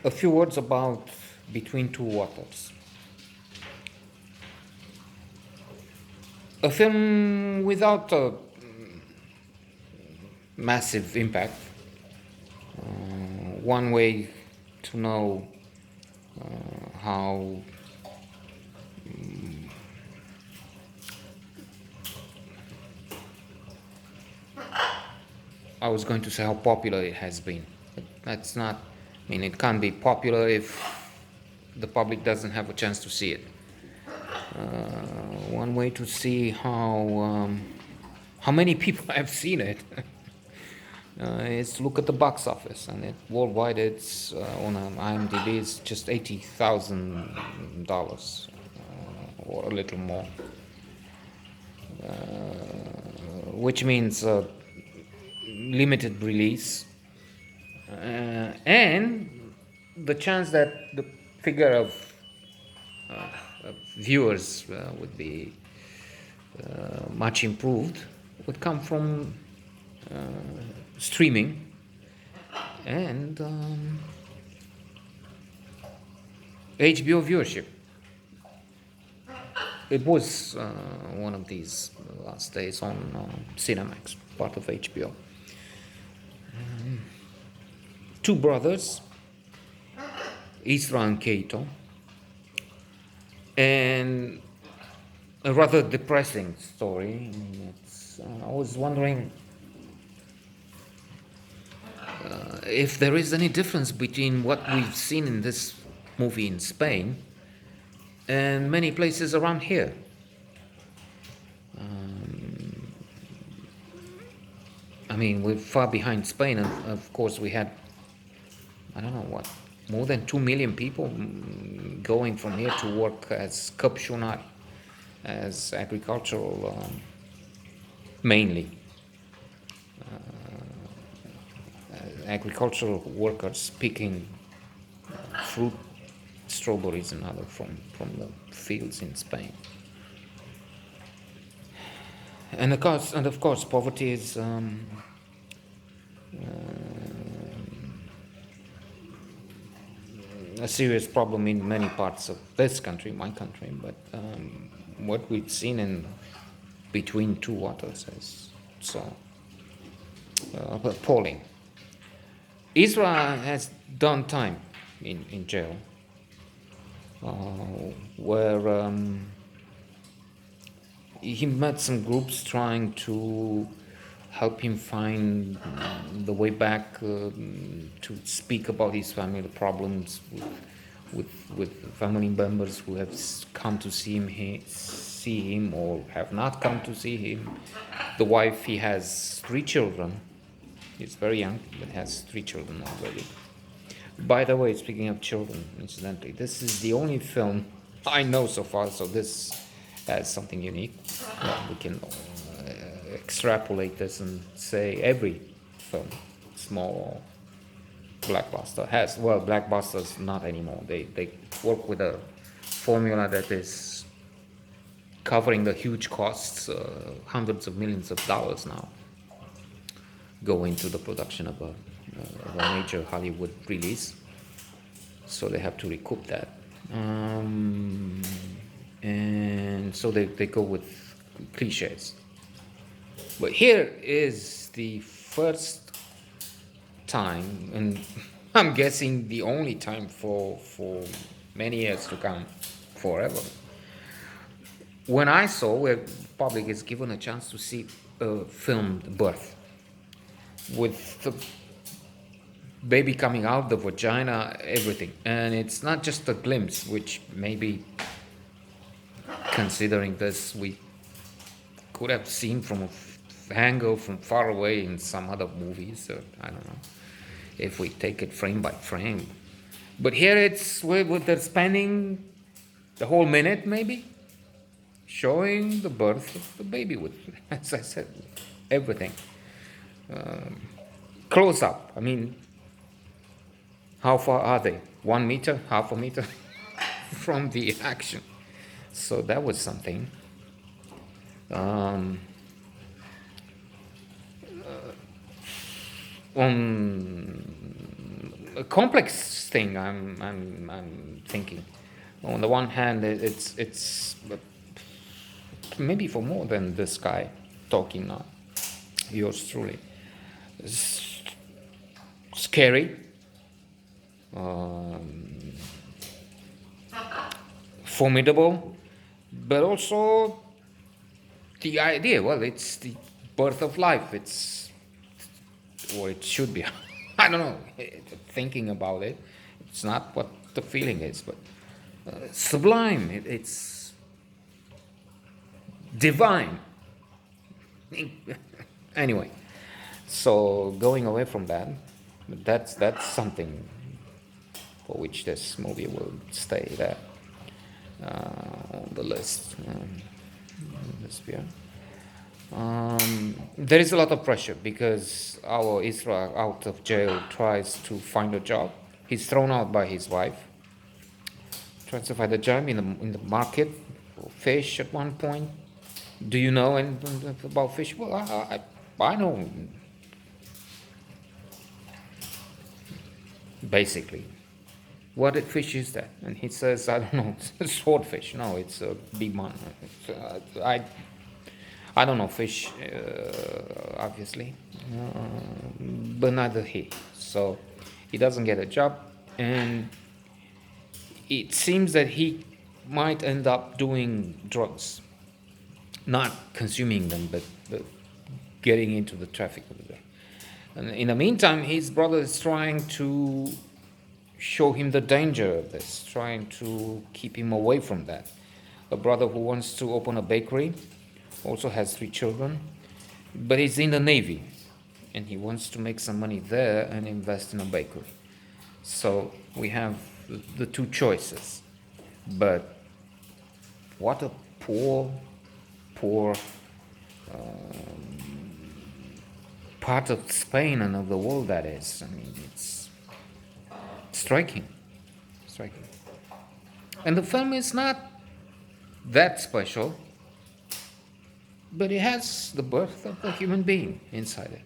A few words about Between Two Waters. A film without a massive impact. One way to know how I was going to say how popular it has been. But that's not, I mean, it can't be popular if the public doesn't have a chance to see it. One way to see how many people have seen it is to look at the box office, and worldwide it's on IMDb it's just $80,000 or a little more, which means limited release, and the chance that the figure of viewers would be much improved would come from streaming and HBO viewership. It was one of these last days on Cinemax, part of HBO. Two brothers, Isra and Keito, and a rather depressing story. I was wondering if there is any difference between what we've seen in this movie in Spain and many places around here. I mean, we're far behind Spain, and of course, we had, I don't know what, more than 2 million people going from here to work as captionar, as agricultural, mainly agricultural workers picking fruit, strawberries, and other from the fields in Spain. And of course, poverty is a serious problem in many parts of this country, my country. But what we've seen in Between Two Waters is so appalling. Israel has done time in jail, where he met some groups trying to help him find the way back to speak about his family problems with family members who have come to see him or have not come to see him. The wife, he has 3 children. He's very young, but has 3 children already. By the way, speaking of children, incidentally, this is the only film I know so far, so this has something unique. We can extrapolate this and say every film, small blockbuster has. Well, blockbusters not anymore. They work with a formula that is covering the huge costs, hundreds of millions of dollars now go into the production of a major Hollywood release, so they have to recoup that, and so they go with cliches. But here is the first time, and I'm guessing the only time for many years to come, forever, when I saw where public is given a chance to see a filmed birth with the baby coming out, the vagina, everything. And it's not just a glimpse, which maybe, considering this, we could have seen from a angle from far away in some other movies, or I don't know, if we take it frame by frame. But here it's where they're spending the whole minute, maybe, showing the birth of the baby with, as I said, everything. Close up. I mean, how far are they? 1 meter, half a meter from the action. So that was something. On a complex thing. I'm thinking. On the one hand, it's maybe for more than this guy talking now. Yours truly. It's scary, um, formidable, but also the idea. Well, it's the birth of life. It's or it should be. I don't know. Thinking about it, it's not what the feeling is, but sublime. It's divine. Anyway, so going away from that, that's something for which this movie will stay there on the list. This year. There is a lot of pressure because our Isra out of jail tries to find a job. He's thrown out by his wife. Tries to find a job in the market for fish at one point. Do you know anything about fish? Well, I know basically. What fish is that? And he says, I don't know, it's swordfish. No, it's a big one. I don't know fish, obviously, but neither he. So he doesn't get a job, and it seems that he might end up doing drugs, not consuming them, but getting into the traffic over there. And in the meantime, his brother is trying to show him the danger of this, trying to keep him away from that. A brother who wants to open a bakery, also has 3 children, but he's in the Navy and he wants to make some money there and invest in a bakery. So we have the 2 choices. But what a poor part of Spain and of the world that is. I mean, it's striking. And the film is not that special, but it has the birth of a human being inside it.